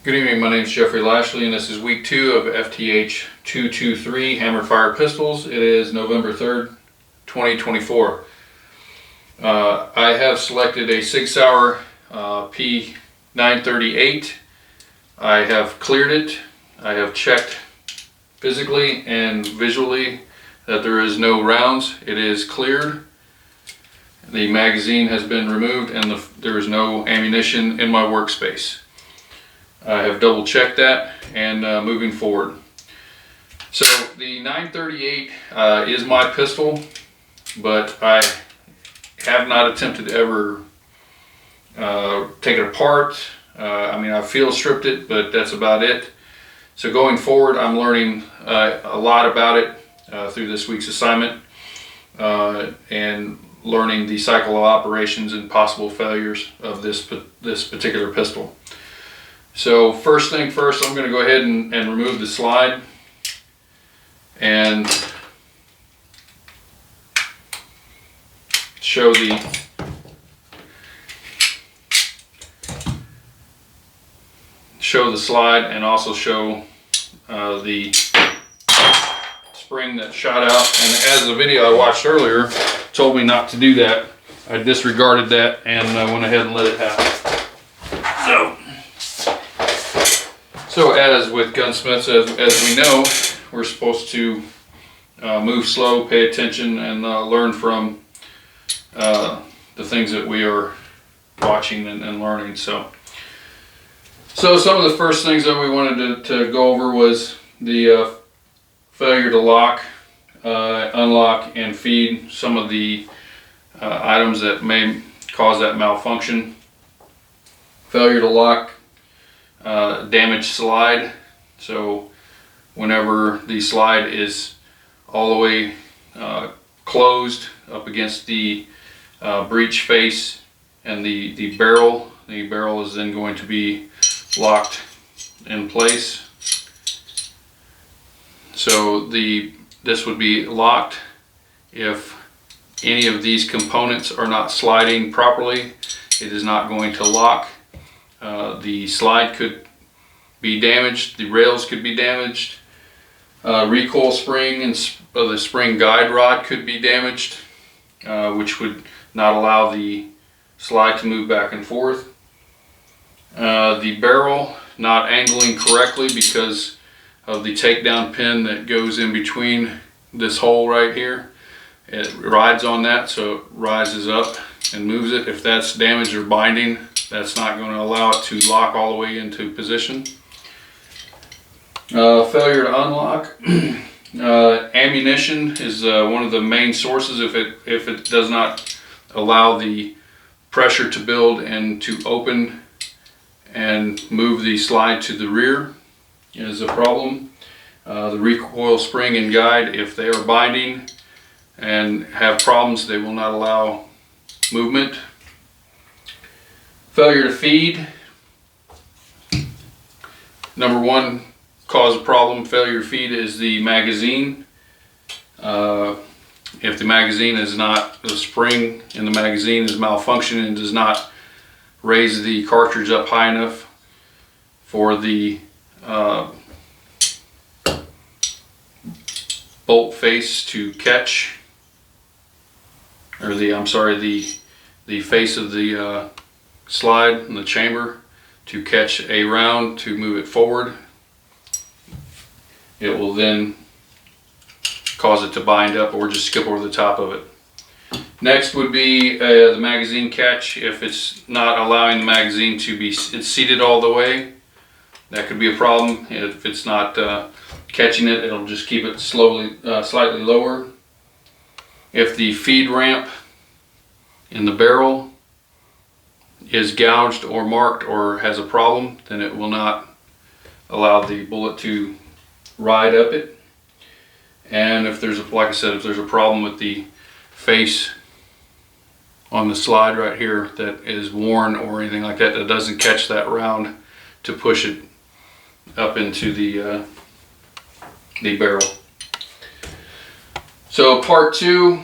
Good evening, my name is Jeffrey Lashley and this is week 2 of FTH 223 Hammered Fire Pistols. It is November 3rd, 2024. I have selected a Sig Sauer P938. I have cleared it. I have checked physically and visually that there is no rounds. It is cleared. The magazine has been removed and there is no ammunition in my workspace. I have double checked that and moving forward. So the 938 is my pistol, but I have not attempted to ever take it apart. I've field stripped it, but that's about it. So going forward, I'm learning a lot about it through this week's assignment and learning the cycle of operations and possible failures of this particular pistol. So first thing first, I'm going to go ahead and remove the slide and show the slide and also show the spring that shot out. And as the video I watched earlier told me not to do that, I disregarded that and I went ahead and let it happen. So as with gunsmiths, as we know, we're supposed to move slow, pay attention, and learn from the things that we are watching and learning. So some of the first things that we wanted to go over was the failure to lock, unlock, and feed some of the items that may cause that malfunction. Failure to lock, damaged slide. So whenever the slide is all the way closed up against the breech face and the barrel is then going to be locked in place. So this would be locked if any of these components are not sliding properly. It is not going to lock. The slide could be damaged, the rails could be damaged, recoil spring and the spring guide rod could be damaged, which would not allow the slide to move back and forth. The barrel not angling correctly because of the takedown pin that goes in between this hole right here. It rides on that, so it rises up and moves it. If that's damaged or binding, that's not going to allow it to lock all the way into position. Failure to unlock. Ammunition is one of the main sources. If it does not allow the pressure to build and to open and move the slide to the rear is a problem. The recoil spring and guide, if they are binding and have problems, they will not allow movement. Failure to feed. Number one cause of problem, failure to feed, is the magazine. If the magazine is not, the spring in the magazine is malfunctioning and does not raise the cartridge up high enough for the bolt face to catch, or the face of the slide in the chamber to catch a round to move it forward, it will then cause it to bind up or just skip over the top of it. Next would be the magazine catch. If it's not allowing the magazine to be seated all the way, that could be a problem. If it's not catching it, it'll just keep it slightly lower. If the feed ramp in the barrel is gouged or marked or has a problem, then it will not allow the bullet to ride up it. And if there's like I said, if there's a problem with the face on the slide right here that is worn or anything like that, that doesn't catch that round to push it up into the barrel. So part 2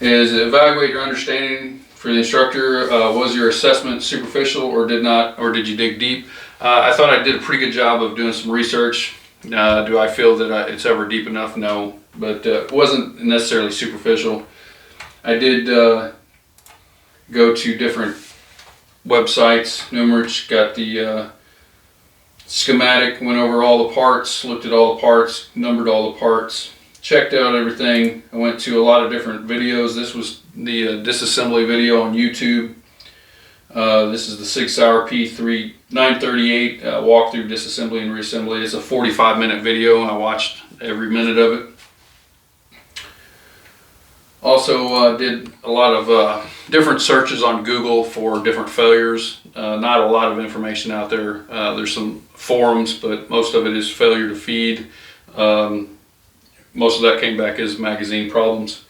is evaluate your understanding for the instructor, was your assessment superficial or did you dig deep? I thought I did a pretty good job of doing some research. Do I feel that it's ever deep enough? No, but it wasn't necessarily superficial. I did go to different websites, numerous, got the schematic, went over all the parts, looked at all the parts, numbered all the parts, checked out everything. I went to a lot of different videos. This was the disassembly video on YouTube. This is the Sig Sauer P3 938 walkthrough disassembly and reassembly. It's a 45-minute video and I watched every minute of it. Also did a lot of different searches on Google for different failures. Not a lot of information out there. There's some forums, but most of it is failure to feed. Most of that came back as magazine problems.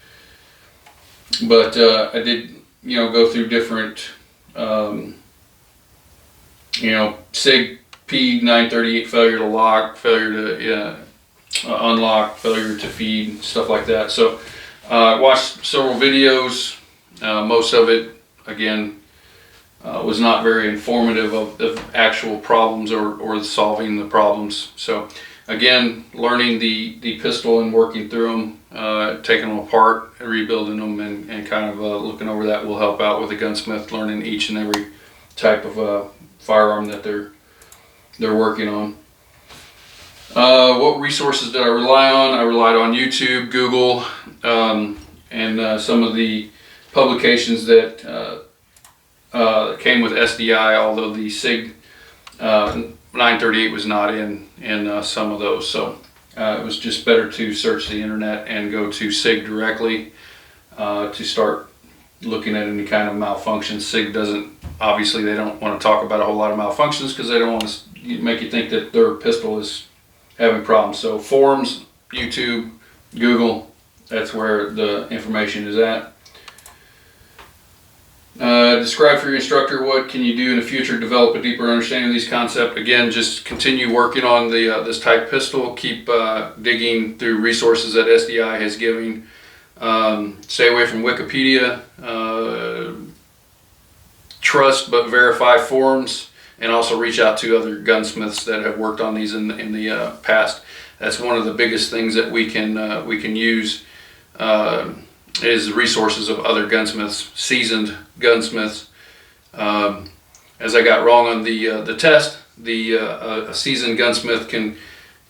But I did, go through different, SIG P938 failure to lock, failure to unlock, failure to feed, stuff like that. So I watched several videos. Most of it, again, was not very informative of actual problems or solving the problems. So again, learning the pistol and working through them, taking them apart, rebuilding them, and kind of looking over that will help out with a gunsmith, learning each and every type of firearm that they're working on. What resources did I rely on? I relied on YouTube, Google, and some of the publications that came with SDI, although the SIG 938 was not in some of those. So it was just better to search the internet and go to SIG directly to start looking at any kind of malfunctions. SIG doesn't, obviously they don't want to talk about a whole lot of malfunctions because they don't want to make you think that their pistol is having problems. So forums, YouTube, Google, that's where the information is at. Describe for your instructor what can you do in the future to develop a deeper understanding of these concepts. Again, just continue working on the this type pistol. Keep digging through resources that SDI has given. Stay away from Wikipedia. Trust but verify forums, and also reach out to other gunsmiths that have worked on these in the past. That's one of the biggest things that we can use. Is the resources of other gunsmiths, seasoned gunsmiths. As I got wrong on the test, a seasoned gunsmith can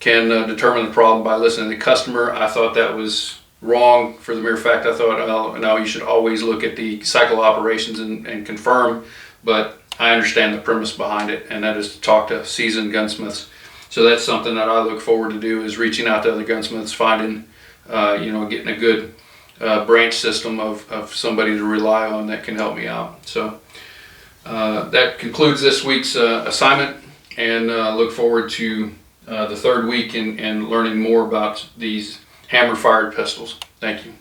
determine the problem by listening to the customer. I thought that was wrong for the mere fact I thought, oh, no, you should always look at the cycle operations and confirm, but I understand the premise behind it, and that is to talk to seasoned gunsmiths. So that's something that I look forward to do, is reaching out to other gunsmiths, finding, getting a good branch system of somebody to rely on that can help me out. So that concludes this week's assignment, and look forward to the third week and learning more about these hammer fired pistols. Thank you.